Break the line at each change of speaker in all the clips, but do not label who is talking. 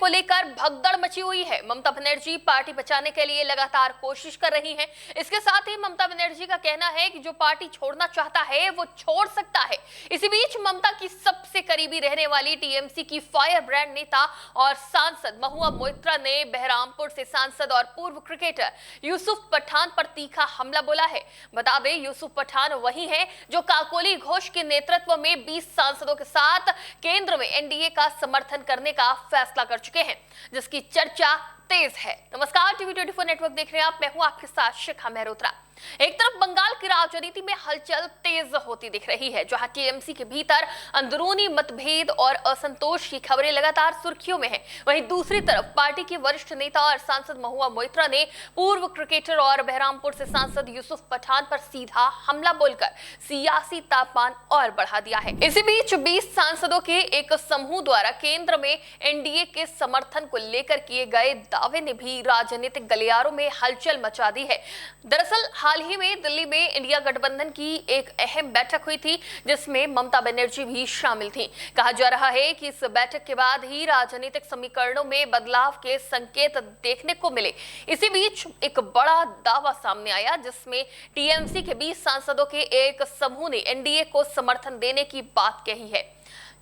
को लेकर भगदड़ मची हुई है। ममता बनर्जी पार्टी बचाने के लिए लगातार कोशिश कर रही हैं। इसके साथ ही ममता बनर्जी का कहना है कि जो पार्टी छोड़ना चाहता है वो छोड़ सकता है। इसी बीच ममता की सबसे करीबी रहने वाली टीएमसी की फायर ब्रांड नेता और सांसद महुआ मोइत्रा ने बहरामपुर से सांसद और पूर्व क्रिकेटर यूसुफ पठान पर तीखा हमला बोला है। बता दें, यूसुफ पठान वही है जो काकोली घोष के नेतृत्व में 20 सांसदों के साथ केंद्र में एनडीए का समर्थन करने का फैसला कर चुके हैं, जिसकी चर्चा तेज है। नमस्कार, टीवी 24 नेटवर्क देख रहे हैं आप। मैं हूं आपके साथ शिखा मेहरोत्रा। एक तरफ बंगाल की राजनीति में हलचल तेज होती दिख रही है, जहां टीएमसी के भीतर अंदरूनी मतभेद और असंतोष की खबरें लगातार सुर्खियों में हैं। वहीं दूसरी तरफ पार्टी के वरिष्ठ नेता और सांसद महुआ मोइत्रा ने पूर्व क्रिकेटर और बहरामपुर से सांसद यूसुफ पठान पर सीधा हमला बोलकर सियासी तापमान और बढ़ा दिया है। इसी बीच 20 सांसदों के एक समूह द्वारा केंद्र में एनडीए के समर्थन को लेकर किए गए दावे ने भी राजनीतिक गलियारों में हलचल मचा दी है। दरअसल हाल ही में दिल्ली में इंडिया गठबंधन की एक अहम बैठक हुई थी, जिसमें ममता बनर्जी भी शामिल थी। कहा जा रहा है कि इस बैठक के बाद ही राजनीतिक समीकरणों में बदलाव के संकेत देखने को मिले। इसी बीच एक बड़ा दावा सामने आया, जिसमें टीएमसी के 20 सांसदों के एक समूह ने एनडीए को समर्थन देने की बात कही है।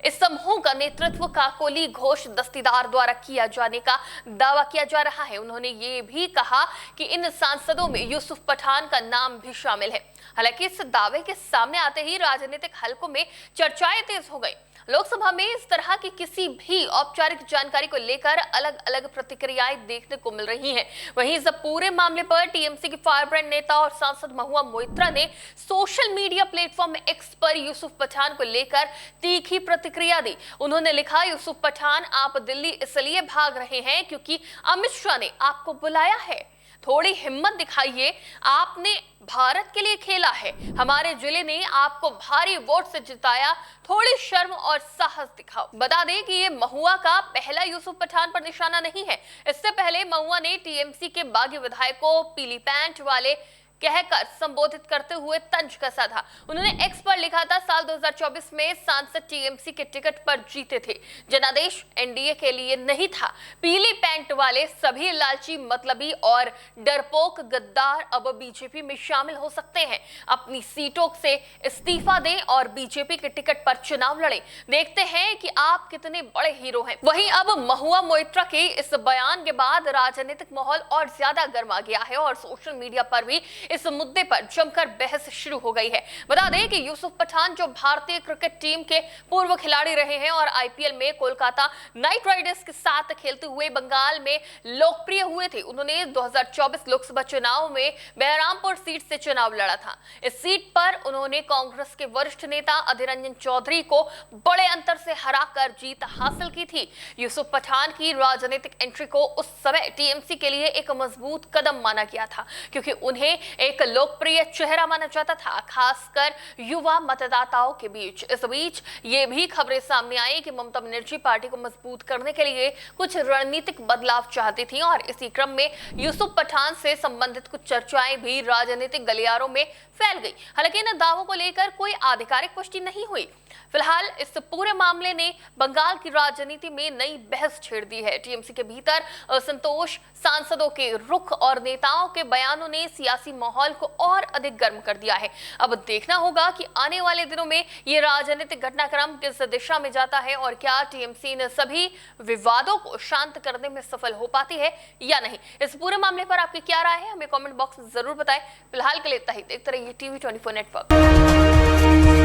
इस समूह का नेतृत्व काकोली घोष दस्तीदार द्वारा किया जाने का दावा किया जा रहा है। उन्होंने ये भी कहा कि इन सांसदों में यूसुफ पठान का नाम भी शामिल है। हालांकि इस दावे के सामने आते ही राजनीतिक हलकों में चर्चाएं तेज हो गई। लोकसभा में इस तरह की किसी भी औपचारिक जानकारी को लेकर अलग अलग प्रतिक्रियाएं देखने को मिल रही हैं। वहीं इस पूरे मामले पर टीएमसी के फायर ब्रांड नेता और सांसद महुआ मोइत्रा ने सोशल मीडिया प्लेटफॉर्म एक्स पर यूसुफ पठान को लेकर तीखी प्रतिक्रिया दी। उन्होंने लिखा, यूसुफ पठान, आप दिल्ली इसलिए भाग रहे हैं क्योंकि अमित शाह ने आपको बुलाया है। थोड़ी हिम्मत दिखाइए, आपने भारत के लिए खेला है, हमारे जिले ने आपको भारी वोट से जिताया, थोड़ी शर्म और साहस दिखाओ। बता दें कि ये महुआ का पहला यूसुफ पठान पर निशाना नहीं है। इससे पहले महुआ ने टीएमसी के बागी विधायक को पीली पैंट वाले कहकर संबोधित करते हुए तंज कसा था। उन्होंने एक्स पर लिखा था, साल 2024 में सांसद टीएमसी के टिकट पर जीते थे, जनादेश एनडीए के लिए नहीं था। पीली पैंट वाले सभी लालची, मतलबी और डरपोक गद्दार अब बीजेपी में शामिल हो सकते हैं। अपनी सीटों से इस्तीफा दें और बीजेपी के टिकट पर चुनाव लड़ें। देखते हैं कि आप कितने बड़े हीरो हैं। वहीं अब महुआ मोइत्रा के इस बयान के बाद राजनीतिक माहौल और ज्यादा गर्मा गया है और सोशल मीडिया पर भी इस मुद्दे पर जमकर बहस शुरू हो गई है। बता दें कि यूसुफ पठान, जो भारतीय क्रिकेट टीम के पूर्व खिलाड़ी रहे हैं और आईपीएल में कोलकाता नाइट राइडर्स के साथ खेलते हुए बंगाल में लोकप्रिय हुए थे, उन्होंने 2024 लोकसभा चुनाव में बहरामपुर सीट से चुनाव लड़ा था। इस सीट पर उन्होंने कांग्रेस के वरिष्ठ नेता अधीर रंजन चौधरी को बड़े अंतर से हराकर जीत हासिल की थी। यूसुफ पठान की राजनीतिक एंट्री को उस समय टीएमसी के लिए एक मजबूत कदम माना गया था, क्योंकि उन्हें एक लोकप्रिय चेहरा माना जाता था, खासकर युवा मतदाताओं के बीच। इस बीच ये भी खबरें सामने आई कि ममता बनर्जी पार्टी को मजबूत करने के लिए कुछ रणनीतिक बदलाव चाहती थी और इसी क्रम में यूसुफ पठान से संबंधित कुछ चर्चाएं भी राजनीतिक गलियारों में फैल गई। हालांकि इन दावों को लेकर कोई आधिकारिक पुष्टि नहीं हुई। फिलहाल इस पूरे मामले ने बंगाल की राजनीति में नई बहस छेड़ दी है। टीएमसी के भीतर असंतोष, सांसदों के रुख और नेताओं के बयानों ने सियासी माहौल को और अधिक गर्म कर दिया है। अब देखना होगा कि आने वाले दिनों में ये राजनीतिक घटनाक्रम किस दिशा में जाता है और क्या टीएमसी इन सभी विवादों को शांत करने में सफल हो पाती है या नहीं। इस पूरे मामले पर आपकी क्या राय है, हमें कमेंट बॉक्स में जरूर बताएं। फिलहाल के लिए इतना ही। देखते रहिए टीवी 24 नेटवर्क।